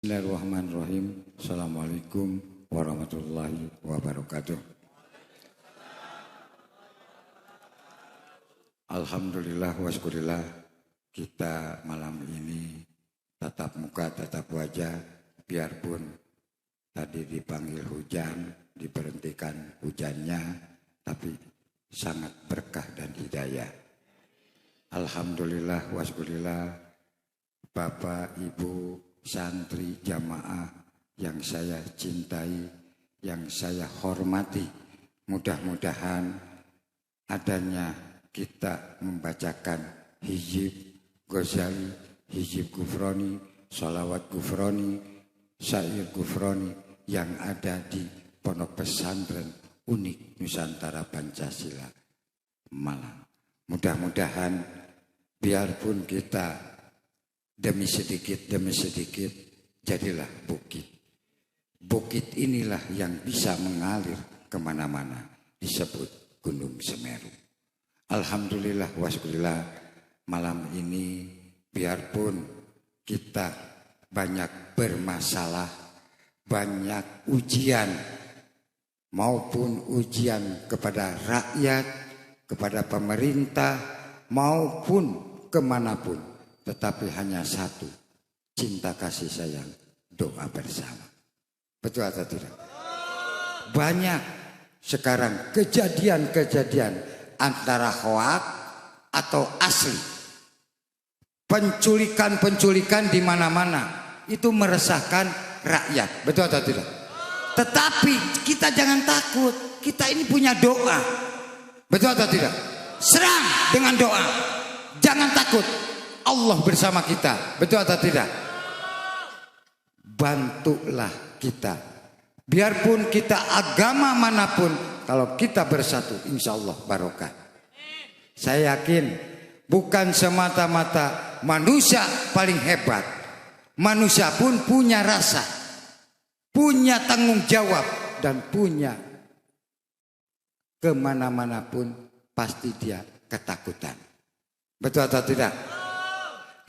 Bismillahirrahmanirrahim. Assalamualaikum warahmatullahi wabarakatuh. Alhamdulillah wa syukurillah, kita malam ini tatap muka, tatap wajah, biarpun tadi dipanggil hujan, diberhentikan hujannya, tapi sangat berkah dan hidayah. Alhamdulillah wa syukurillah, Bapak, Ibu, santri, jamaah yang saya cintai, yang saya hormati, mudah-mudahan adanya kita membacakan hizib Ghazali, hizib Ghufrani, sholawat Ghufrani, syair Ghufrani yang ada di Pondok Pesantren Unik Nusantara Pancasila Malang. Mudah-mudahan biarpun kita demi sedikit jadilah bukit. Bukit inilah yang bisa mengalir kemana-mana, disebut Gunung Semeru. Alhamdulillah wa syukurillah, malam ini biarpun kita banyak bermasalah, banyak ujian maupun ujian kepada rakyat, kepada pemerintah maupun kemanapun, tetapi hanya satu, cinta kasih sayang, doa bersama. Betul atau tidak? Banyak sekarang kejadian-kejadian antara hoak atau asli. Penculikan-penculikan di mana-mana itu meresahkan rakyat. Betul atau tidak? Tetapi kita jangan takut, kita ini punya doa. Betul atau tidak? Serang dengan doa. Jangan takut. Allah bersama kita, betul atau tidak? Bantulah kita. Biarpun kita agama manapun, kalau kita bersatu, insya Allah barokah. Saya yakin bukan semata-mata manusia paling hebat. Manusia pun punya rasa, punya tanggung jawab, dan punya kemana-mana pun pasti dia ketakutan. Betul atau tidak?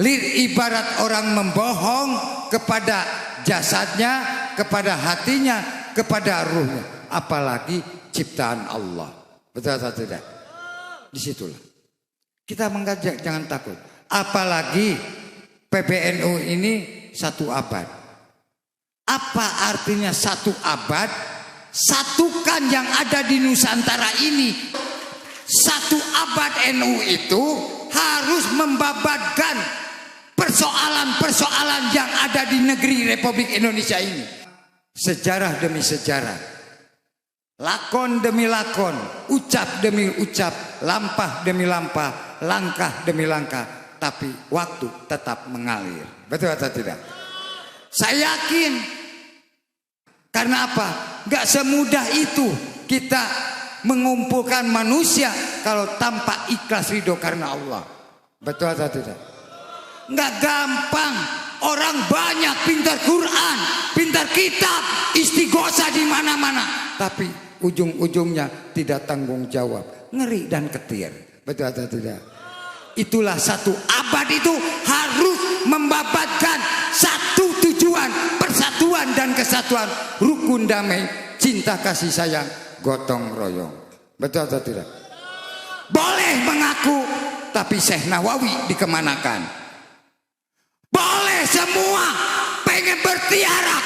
Ibarat orang membohong kepada jasadnya, kepada hatinya, kepada ruhnya, apalagi ciptaan Allah. Betul atau tidak? Disitulah kita mengajak jangan takut. Apalagi PBNU ini 1 abad. Apa artinya 1 abad? Satukan yang ada di Nusantara ini. 1 abad NU itu harus membabatkan persoalan-persoalan yang ada di negeri Republik Indonesia ini. Sejarah demi sejarah, lakon demi lakon, ucap demi ucap, lampah demi lampah, langkah demi langkah, tapi waktu tetap mengalir. Betul atau tidak? Saya yakin. Karena apa? Gak semudah itu kita mengumpulkan manusia kalau tanpa ikhlas ridho karena Allah. Betul atau tidak? Nggak gampang. Orang banyak pintar Quran, pintar kitab, istighosah di mana-mana, tapi ujung-ujungnya tidak tanggung jawab, ngeri dan ketir. Betul atau tidak? Itulah 1 abad itu harus membabatkan satu tujuan, persatuan dan kesatuan, rukun damai, cinta kasih sayang, gotong royong. Betul atau tidak? Boleh mengaku, tapi Syekh Nawawi dikemanakan. Boleh semua pengen bertiarap,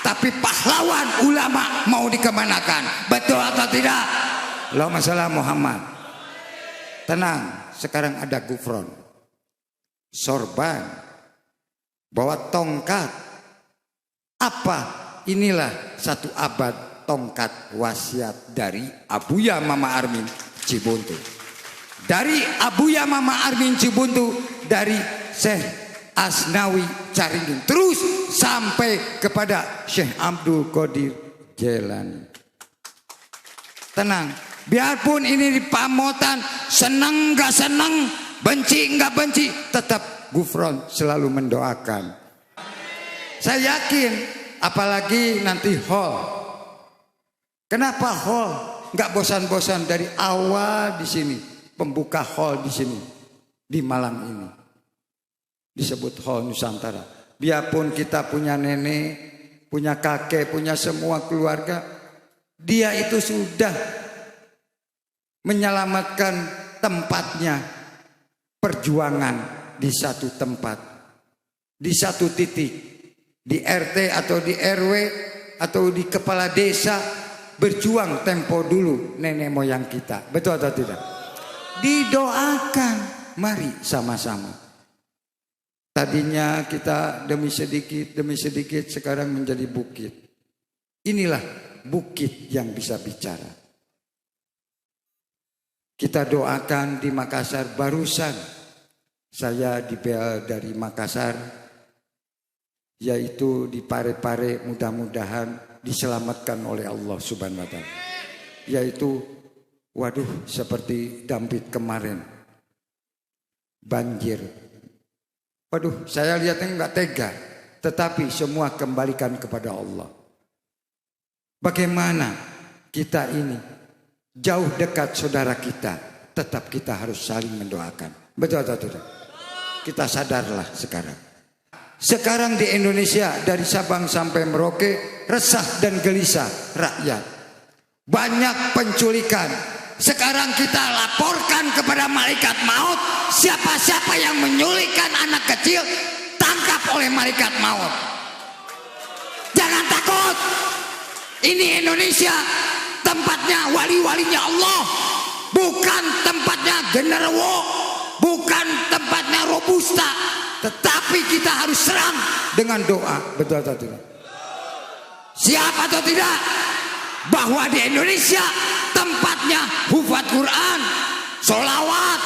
tapi pahlawan ulama mau dikemanakan. Betul atau tidak? Allahumma shalli Muhammad. Tenang, sekarang ada Ghufron, sorban, bawa tongkat. Apa? Inilah 1 abad tongkat wasiat dari Abuya Mama Armin Cibuntu. Dari Abuya Mama Armin Cibuntu, dari Syekh Asnawi Caringin, terus sampai kepada Syekh Abdul Qadir Jailani. Tenang, biarpun ini di pamotan, senang gak senang, benci gak benci, tetap Ghufron selalu mendoakan. Saya yakin, apalagi nanti hall. Kenapa hall? Gak bosan-bosan dari awal di sini, pembuka hall di sini, di Malang ini. Disebut Hall Nusantara. Biarpun kita punya nenek, punya kakek, punya semua keluarga, dia itu sudah menyelamatkan tempatnya perjuangan di satu tempat, di satu titik, di RT atau di RW atau di kepala desa, berjuang tempo dulu nenek moyang kita. Betul atau tidak? Didoakan, mari sama-sama. Tadinya kita demi sedikit sekarang menjadi bukit. Inilah bukit yang bisa bicara. Kita doakan di Makassar, barusan saya dari Makassar, yaitu di Pare-Pare, mudah-mudahan diselamatkan oleh Allah Subhanahu wa Ta'ala. Yaitu, waduh, seperti Dampit kemarin, banjir. Waduh, saya lihatnya nggak tega, tetapi semua kembalikan kepada Allah. Bagaimana kita ini jauh dekat saudara kita, tetap kita harus saling mendoakan. Betul atau tidak? Kita sadarlah sekarang. Sekarang di Indonesia dari Sabang sampai Merauke resah dan gelisah rakyat. Banyak penculikan. Sekarang kita laporkan kepada malaikat maut, siapa-siapa yang menyulikkan anak kecil tangkap oleh malaikat maut. Jangan takut. Ini Indonesia, tempatnya wali-walinya Allah, bukan tempatnya genderuwo, bukan tempatnya robusta, tetapi kita harus serang dengan doa. Betul atau tidak? Siap atau tidak? Bahwa di Indonesia tempatnya hufat Quran, sholawat,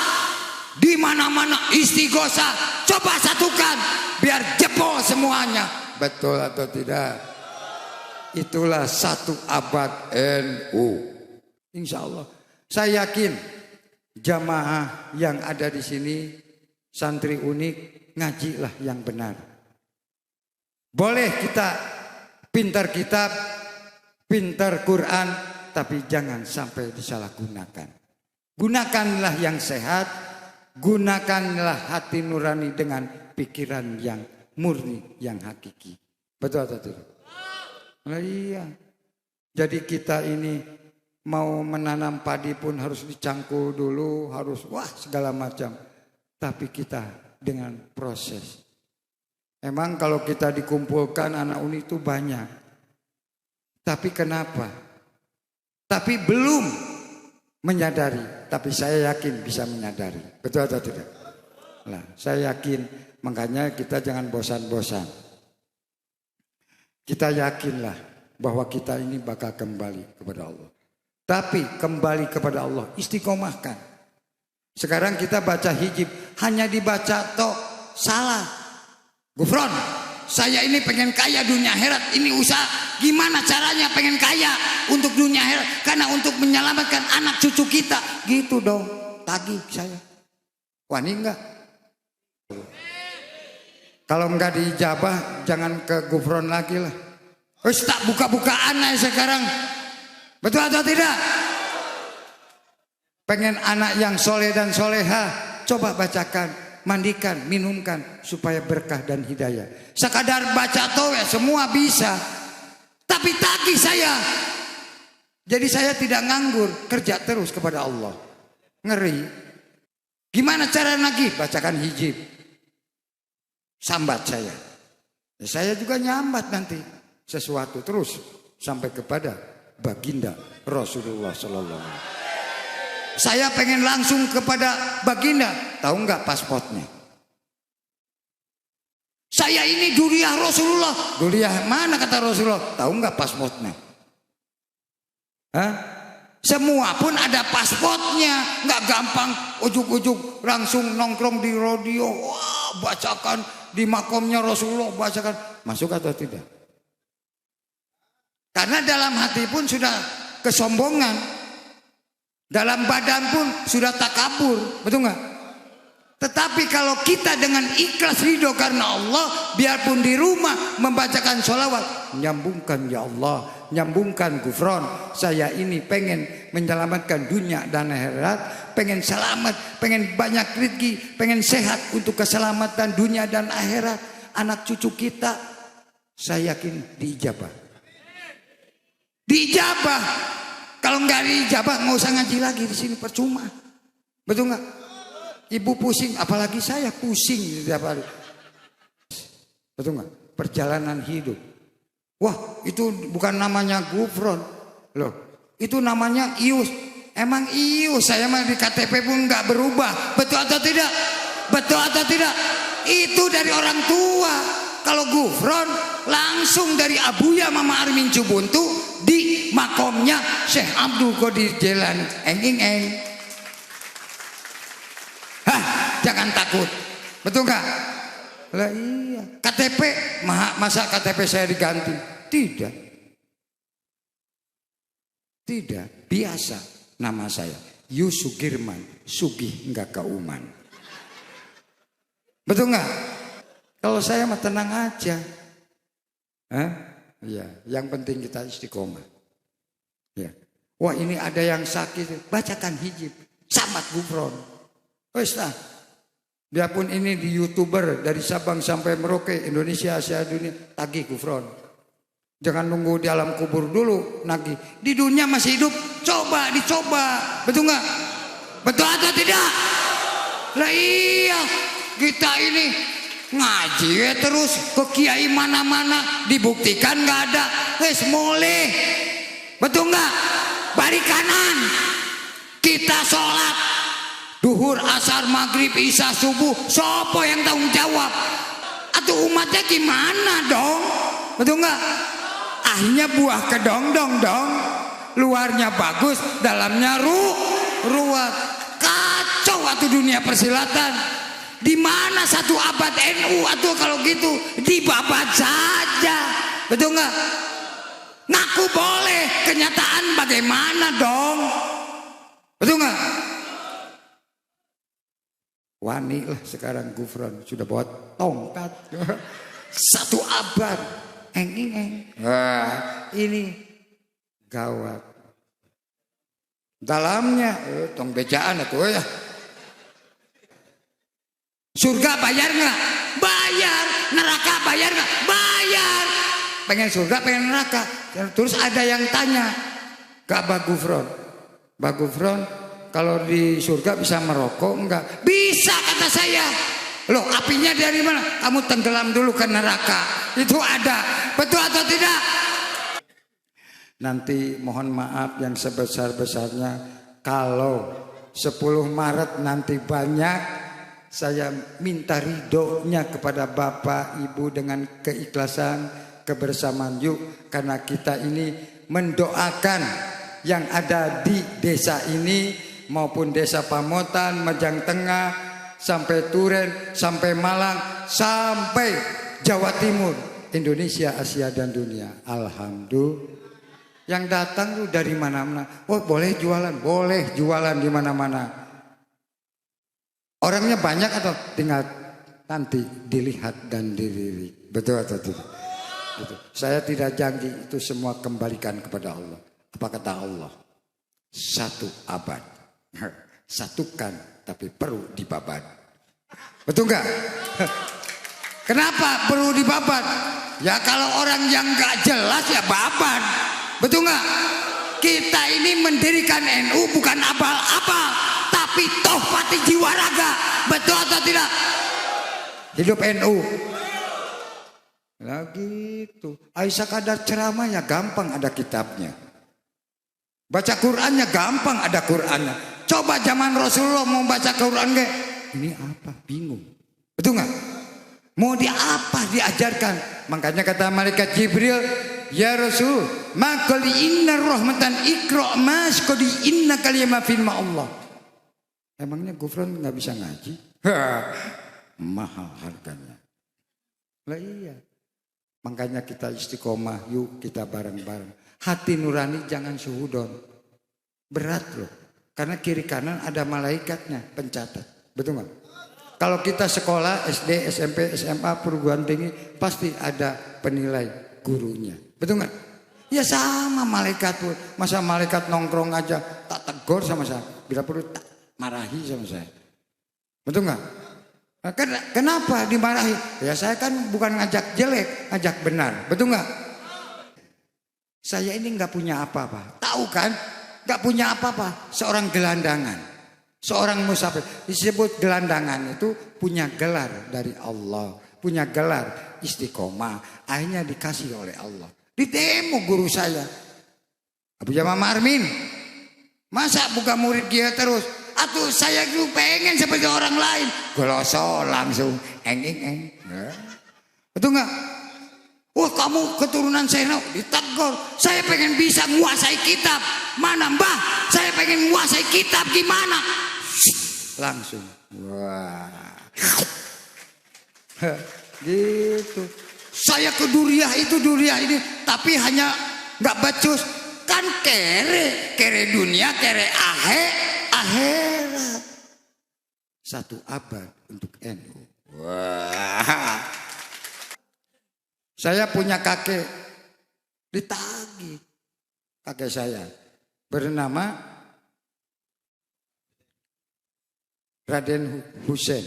di mana-mana istighosah. Coba satukan biar jebol semuanya. Betul atau tidak? Itulah satu abad NU. Insya Allah. Saya yakin jamaah yang ada di sini, santri unik, ngajilah yang benar. Boleh kita pintar kitab, pintar Quran, tapi jangan sampai disalahgunakan. Gunakanlah yang sehat, gunakanlah hati nurani dengan pikiran yang murni, yang hakiki. Betul atau tidak? Nah, iya. Jadi kita ini mau menanam padi pun harus dicangkul dulu, harus segala macam. Tapi kita dengan proses. Emang kalau kita dikumpulkan anak uni itu banyak. Tapi kenapa? Tapi belum menyadari. Tapi saya yakin bisa menyadari. Betul atau tidak? Nah, saya yakin, makanya kita jangan bosan-bosan. Kita yakinlah bahwa kita ini bakal kembali kepada Allah. Tapi kembali kepada Allah, istiqomahkan. Sekarang kita baca hijib, hanya dibaca toh salah. Gufron, saya ini pengen kaya dunia akhirat, ini usaha. Gimana caranya pengen kaya untuk dunia akhirat? Karena untuk menyelamatkan anak cucu kita. Gitu dong, tagih saya. Wani enggak? Kalau enggak diijabah, jangan ke Gufron lagi lah. Terus tak buka-bukaan aja sekarang. Betul atau tidak? Pengen anak yang soleh dan soleha, coba bacakan, mandikan, minumkan, supaya berkah dan hidayah. Sekadar baca towe semua bisa. Tapi tagih saya. Jadi saya tidak nganggur, kerja terus kepada Allah. Ngeri. Gimana cara lagi? Bacakan hijib. Sambat saya. Ya, saya juga nyambat nanti sesuatu terus sampai kepada baginda Rasulullah Sallallahu Alaihi Wasallam. Saya pengen langsung kepada baginda. Tahu nggak pasportnya? Saya ini duriah Rasulullah. Duriah mana kata Rasulullah? Tahu nggak pasportnya? Hah? Semua pun ada pasportnya. Nggak gampang ujuk-ujuk langsung nongkrong di radio. Wah, bacakan di makomnya Rasulullah, bacakan. Masuk atau tidak? Karena dalam hati pun sudah kesombongan. Dalam badan pun sudah takabur. Betul nggak? Tetapi kalau kita dengan ikhlas ridho karena Allah, biarpun di rumah membacakan sholawat, nyambungkan ya Allah, nyambungkan Gufron. Saya ini pengen menyelamatkan dunia dan akhirat, pengen selamat, pengen banyak rezeki, pengen sehat untuk keselamatan dunia dan akhirat. anak cucu kita, saya yakin diijabah. Diijabah. Kalau nggak diijabah nggak usah ngaji lagi di sini, percuma. Betul nggak? Ibu pusing, apalagi saya pusing setiap hari. Betul nggak? Perjalanan hidup. Wah, itu bukan namanya Gufron loh. Itu namanya Ius. Emang Ius, saya mah di KTP pun nggak berubah. Betul atau tidak? Betul atau tidak? Itu dari orang tua. Kalau Gufron langsung dari Abuya Mama Armin Cubuntu di makomnya Syekh Abdul Qadir Jalan Eng. Hah, jangan takut. Betul nggak? Lah iya. KTP, masa KTP saya diganti? Tidak. Tidak, biasa nama saya. Yusugirman, Sugih nggak Kauman. Betul nggak? Kalau saya mah tenang aja. Hah? Ya, yang penting kita istiqomah. Ya. Wah, ini ada yang sakit, bacakan hijib. Samat Gufron. Wes lah. Biarpun ini di YouTuber dari Sabang sampai Merauke, Indonesia, Asia, dunia, tagih Gufron. Jangan nunggu di alam kubur dulu nagih. Di dunia masih hidup, dicoba. Betul nggak? Betul atau tidak? Lah iya, kita ini ngaji ya terus ke kiai mana-mana, dibuktikan nggak ada. Wes mulai. Betul nggak? Balik kanan. Kita sholat duhur, asar, maghrib, isya, subuh. Sopo yang tanggung jawab? Atau umatnya gimana dong? Betul nggak? Akhirnya buah kedong-dong dong. Luarnya bagus, dalamnya ruwet. Kacau atau dunia persilatan. Di mana satu abad NU atau kalau gitu dibabat saja. Betul nggak? Ngaku boleh, kenyataan bagaimana dong? Betul nggak? Wani lah sekarang Gufron sudah bawa tongkat. Satu abad. Eng. Wah, ini gawat. Dalamnya tong becaan itu ya. Surga bayar nggak? Bayar. Neraka bayar nggak? Bayar. Pengen surga, pengen neraka. Terus ada yang tanya, Kak Bagufron, kalau di surga bisa merokok enggak? Bisa kata saya. Loh, apinya dari mana? Kamu tenggelam dulu ke neraka. Itu ada. Betul atau tidak? Nanti mohon maaf yang sebesar-besarnya kalau 10 Maret nanti banyak, saya minta ridhonya kepada Bapak Ibu dengan keikhlasan, kebersamaan yuk, karena kita ini mendoakan yang ada di desa ini maupun desa Pamotan, Majang Tengah, sampai Turen, sampai Malang, sampai Jawa Timur, Indonesia, Asia dan dunia. Alhamdulillah. Yang datang tuh dari mana-mana. Oh, boleh jualan di mana-mana. Orangnya banyak atau tinggal nanti dilihat dan dilirik. Betul atau tidak? Betul. Saya tidak janji, itu semua kembalikan kepada Allah. Apa kata Allah? 1 abad. Satukan tapi perlu dibabat. Betul nggak? Kenapa perlu dibabat? Ya kalau orang yang nggak jelas ya babat. Betul nggak? Kita ini mendirikan NU bukan abal-abal, tapi tohfati jiwa raga. Betul atau tidak? Hidup NU. Nah gitu. Aisyah kadar ceramah ya gampang, ada kitabnya. Baca Qurannya gampang, ada Qurannya. Coba zaman Rasulullah mau baca Quran kayak ini apa? Bingung. Betul nggak? Mau apa diajarkan? Makanya kata malaikat Jibril, ya Rasul, makali inna rahmatan ikra mas kodi inna kalima firma Allah. Emangnya Gufron nggak bisa ngaji? Mahal harganya. Lah iya. Makanya kita istiqomah, yuk kita bareng-bareng. Hati nurani jangan suhudon. Berat loh. Karena kiri kanan ada malaikatnya pencatat. Betul nggak? Kalau kita sekolah SD, SMP, SMA, perguruan tinggi pasti ada penilai gurunya. Betul nggak? Ya sama malaikat pun. Masa malaikat nongkrong aja tak tegur sama saya. Bila perlu tak marahi sama saya. Betul nggak? Kenapa dimarahi? Ya saya kan bukan ngajak jelek, ngajak benar. Betul nggak? Saya ini nggak punya apa-apa. Tahu kan? Nggak punya apa-apa. Seorang gelandangan. Seorang musafir. Disebut gelandangan itu punya gelar dari Allah. Punya gelar istiqomah. Akhirnya dikasih oleh Allah. Ditemu guru saya. Abu Jama Marmin. Masa buka murid dia terus? Atuh saya itu pengen seperti orang lain. Gelosor langsung. Eng. Betul nggak? Wah kamu keturunan saya ditegur. Saya pengen bisa menguasai kitab. Mana mbah? Saya pengen menguasai kitab gimana? Langsung. Wah. Gitu. Saya ke duriah ini. Tapi hanya nggak becus. Kan kere dunia, kere akhirat. 1 abad untuk NU. Wah. Saya punya kakek ditagih. Kakek saya bernama Raden Husein.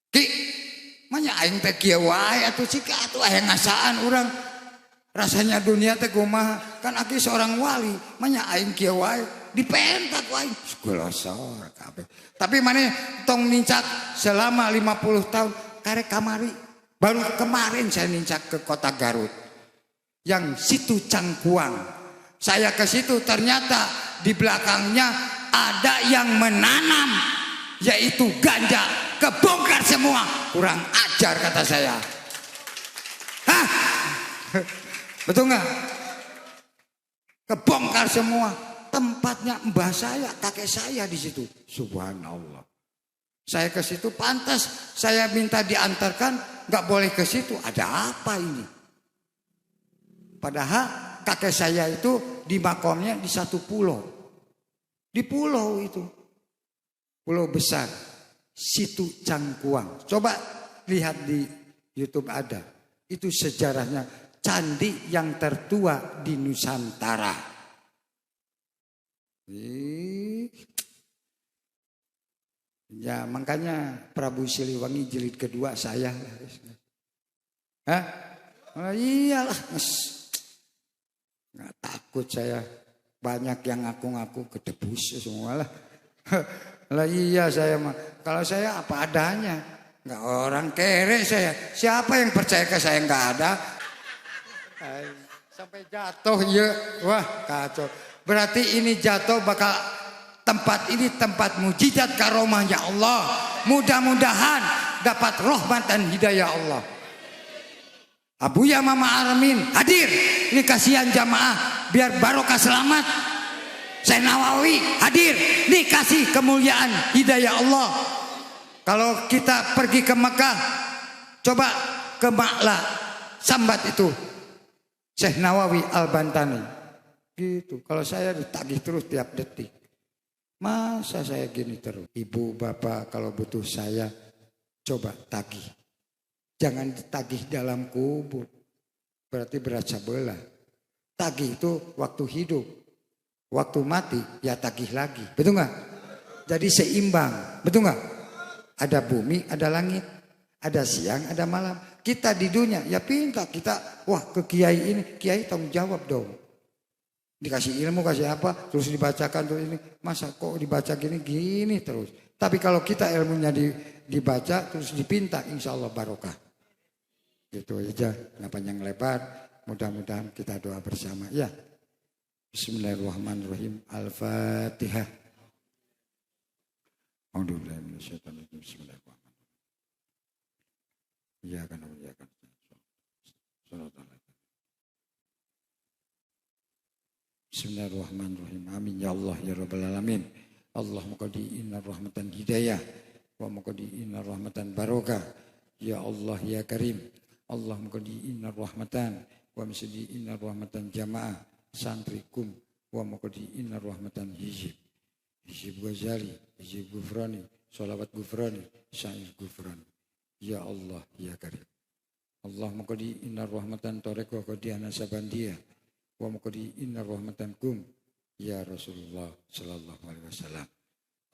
Ki, manya aing teh kieu wae atuh cika atuh aya ngasaan urang. Rasanya dunia teh kumaha? Kan aki seorang wali, manya aing kieu wae dipentak wae. Golosor kabeh. Tapi maneh tong nincak selama 50 tahun karek kamari. Baru kemarin saya nincak ke kota Garut. Yang situ Cangkuang. Saya ke situ ternyata di belakangnya ada yang menanam. Yaitu ganja. Kebongkar semua. Kurang ajar kata saya. Hah? Betul nggak? Kebongkar semua. Tempatnya mbah saya, kakek saya di situ. Subhanallah. Saya ke situ pantas. Saya minta diantarkan. Nggak boleh ke situ. Ada apa ini? Padahal kakek saya itu di makomnya di satu pulau. Di pulau itu. Pulau besar. Situ Cangkuang. Coba lihat di YouTube ada. Itu sejarahnya. Candi yang tertua di Nusantara. Ya makanya Prabu Siliwangi jilid kedua saya. Hah? Oh, iyalah. Nggak takut saya. Banyak yang ngaku-ngaku kedebus semua lah. Lah iya saya mah. Kalau saya apa adanya. Nggak orang kere saya. Siapa yang percaya ke saya nggak ada. Sampai jatuh ya. Wah kacau. Berarti ini jatuh bakal. Tempat ini tempat mujizat karomahnya Allah. Mudah-mudahan dapat rahmat dan hidayah Allah. Abu Yama Ma'armin hadir. Ini kasihan jamaah biar barokah selamat. Syekh Nawawi hadir. Ini kasih kemuliaan hidayah Allah. Kalau kita pergi ke Mekah, coba ke Makla, sambat itu Syekh Nawawi Al-Bantani. Gitu. Kalau saya ditagih terus tiap detik. Masa saya gini terus? Ibu, bapak kalau butuh saya coba tagih. Jangan ditagih dalam kubur. Berarti berat sebelah. Tagih itu waktu hidup. Waktu mati ya tagih lagi. Betul nggak? Jadi seimbang. Betul nggak? Ada bumi, ada langit. Ada siang, ada malam. Kita di dunia ya pinta. Kita wah ke kiai ini. Kiai tanggung jawab dong. Dikasih ilmu, kasih apa, terus dibacakan terus ini. Masa kok dibaca gini terus. Tapi kalau kita ilmunya dibaca terus dipinta, insya Allah barokah. Gitu aja, nggak panjang lebar. Mudah-mudahan kita doa bersama. Ya, Bismillahirrahmanirrahim. Al-Fatihah. Bismillahirrahmanirrahim. Ya kan, ya kan. Bismillahirrahmanirrahim. Amin ya Allah ya Rabbal Alamin. Allahumma qadi inna rahmatan hidayah. Wa muqadi inna rahmatan barokah. Ya Allah ya Karim. Allahumma qadi inna rahmatan. Wa misdi inna rahmatan jamaah. Santrikum. Wa muqadi inna rahmatan hizib. Hizib Ghazali. Hizib Gufrani. Salawat Gufrani. Syair Gufrani. Ya Allah ya Karim. Allahumma qadi inna rahmatan tariq wa qadiyana sabandiyah. Wa muqadi inna rahmatankum ya Rasulullah sallallahu alaihi wasallam.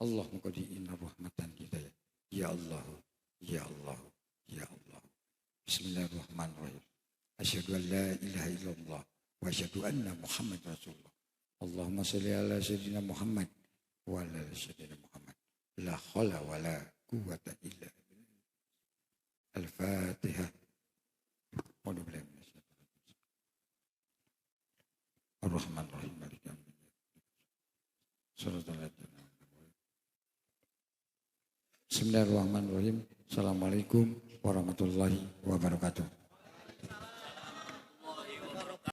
Allahumma qadi inna rahmatan hidayah. Ya Allah Ya Allah, ya Allah. Bismillahirrahmanirrahim. Asyhadu an la ilaha illallah wa asyhadu anna Muhammad Rasulullah. Allahumma shalli ala sayyidina Muhammad wa ala sayyidina Muhammad. La haula wa la quwwata illa billah. Al-Fatihah. Ar-Rahman-Rahim. Bismillahirrahmanirrahim. Assalamualaikum warahmatullahi wabarakatuh.